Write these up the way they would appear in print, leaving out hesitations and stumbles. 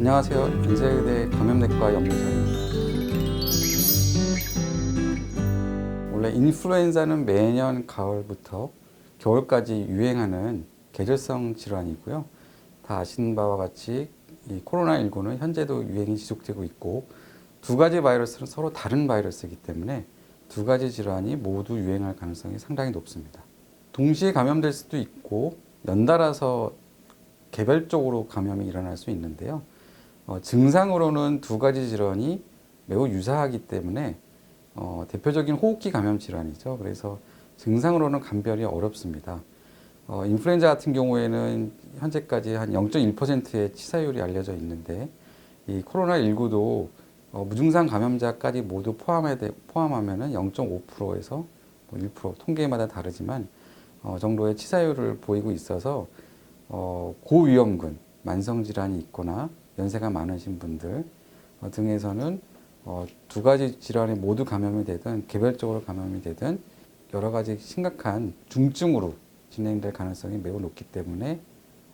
안녕하세요. 연세대 감염내과 연구소입니다. 원래 인플루엔자는 매년 가을부터 겨울까지 유행하는 계절성 질환이고요. 다 아시는 바와 같이 이 코로나19는 현재도 유행이 지속되고 있고, 두 가지 바이러스는 서로 다른 바이러스이기 때문에 두 가지 질환이 모두 유행할 가능성이 상당히 높습니다. 동시에 감염될 수도 있고 연달아서 개별적으로 감염이 일어날 수 있는데요. 증상으로는 두 가지 질환이 매우 유사하기 때문에 대표적인 호흡기 감염 질환이죠. 그래서 증상으로는 감별이 어렵습니다. 인플루엔자 같은 경우에는 현재까지 한 0.1%의 치사율이 알려져 있는데, 이 코로나19도 무증상 감염자까지 모두 포함하면 0.5%에서 1% 통계마다 다르지만 정도의 치사율을 보이고 있어서 고위험군, 만성질환이 있거나 연세가 많으신 분들 등에서는 두 가지 질환에 모두 감염이 되든 개별적으로 감염이 되든 여러 가지 심각한 중증으로 진행될 가능성이 매우 높기 때문에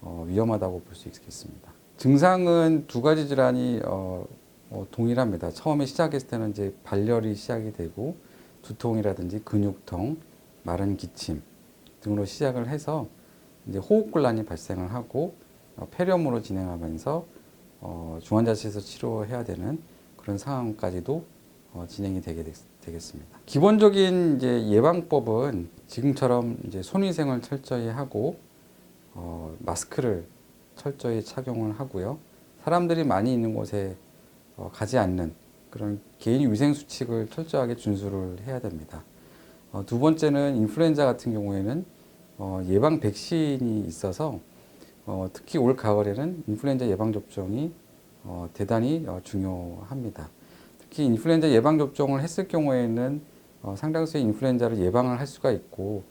위험하다고 볼 수 있겠습니다. 증상은 두 가지 질환이 동일합니다. 처음에 시작했을 때는 이제 발열이 시작이 되고 두통이라든지 근육통, 마른 기침 등으로 시작을 해서 이제 호흡곤란이 발생을 하고 폐렴으로 진행하면서 중환자실에서 치료해야 되는 그런 상황까지도 진행이 되겠습니다. 기본적인 이제 예방법은 지금처럼 이제 손위생을 철저히 하고 마스크를 철저히 착용을 하고요. 사람들이 많이 있는 곳에 가지 않는 그런 개인 위생 수칙을 철저하게 준수를 해야 됩니다. 두 번째는 인플루엔자 같은 경우에는 예방 백신이 있어서 특히 올 가을에는 인플루엔자 예방접종이 대단히 중요합니다. 특히 인플루엔자 예방접종을 했을 경우에는 상당수의 인플루엔자를 예방을 할 수가 있고,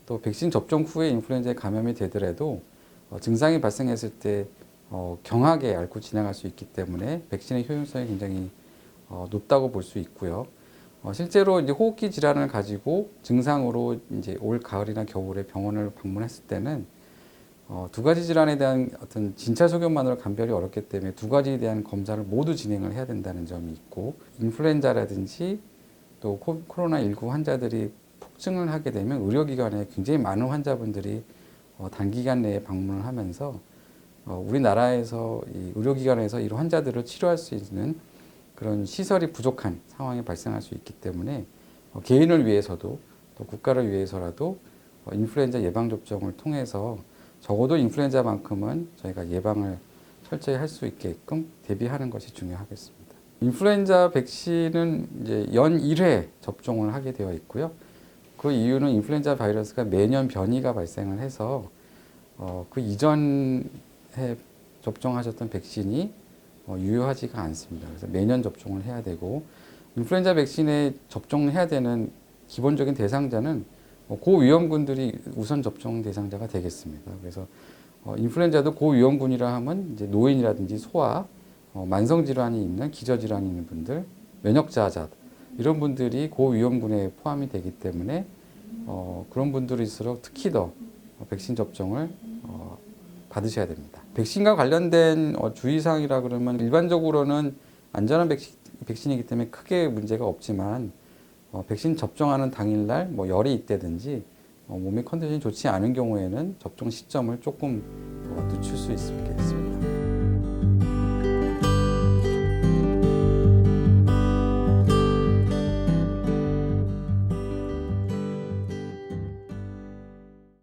또 백신 접종 후에 인플루엔자에 감염이 되더라도 증상이 발생했을 때 경하게 앓고 진행할 수 있기 때문에 백신의 효용성이 굉장히 높다고 볼 수 있고요. 실제로 이제 호흡기 질환을 가지고 증상으로 이제 올 가을이나 겨울에 병원을 방문했을 때는 두 가지 질환에 대한 어떤 진찰 소견만으로 감별이 어렵기 때문에 두 가지에 대한 검사를 모두 진행을 해야 된다는 점이 있고, 인플루엔자라든지 또 코로나19 환자들이 폭증을 하게 되면 의료기관에 굉장히 많은 환자분들이 단기간 내에 방문을 하면서 우리나라에서 이 의료기관에서 이런 환자들을 치료할 수 있는 그런 시설이 부족한 상황이 발생할 수 있기 때문에 개인을 위해서도 또 국가를 위해서라도 인플루엔자 예방접종을 통해서 적어도 인플루엔자만큼은 저희가 예방을 철저히 할 수 있게끔 대비하는 것이 중요하겠습니다. 인플루엔자 백신은 이제 연 1회 접종을 하게 되어 있고요. 그 이유는 인플루엔자 바이러스가 매년 변이가 발생을 해서 그 이전에 접종하셨던 백신이 유효하지가 않습니다. 그래서 매년 접종을 해야 되고, 인플루엔자 백신에 접종해야 되는 기본적인 대상자는 고위험군들이 우선 접종 대상자가 되겠습니다. 그래서 인플루엔자도 고위험군이라 하면 이제 노인이라든지 소아, 만성 질환이 있는 기저질환이 있는 분들, 면역자자 이런 분들이 고위험군에 포함이 되기 때문에 그런 분들일수록 특히 더 백신 접종을 받으셔야 됩니다. 백신과 관련된 주의사항이라 그러면 일반적으로는 안전한 백신이기 때문에 크게 문제가 없지만 백신 접종하는 당일날 뭐 열이 있다든지 몸의 컨디션이 좋지 않은 경우에는 접종 시점을 조금 늦출 수 있겠습니다.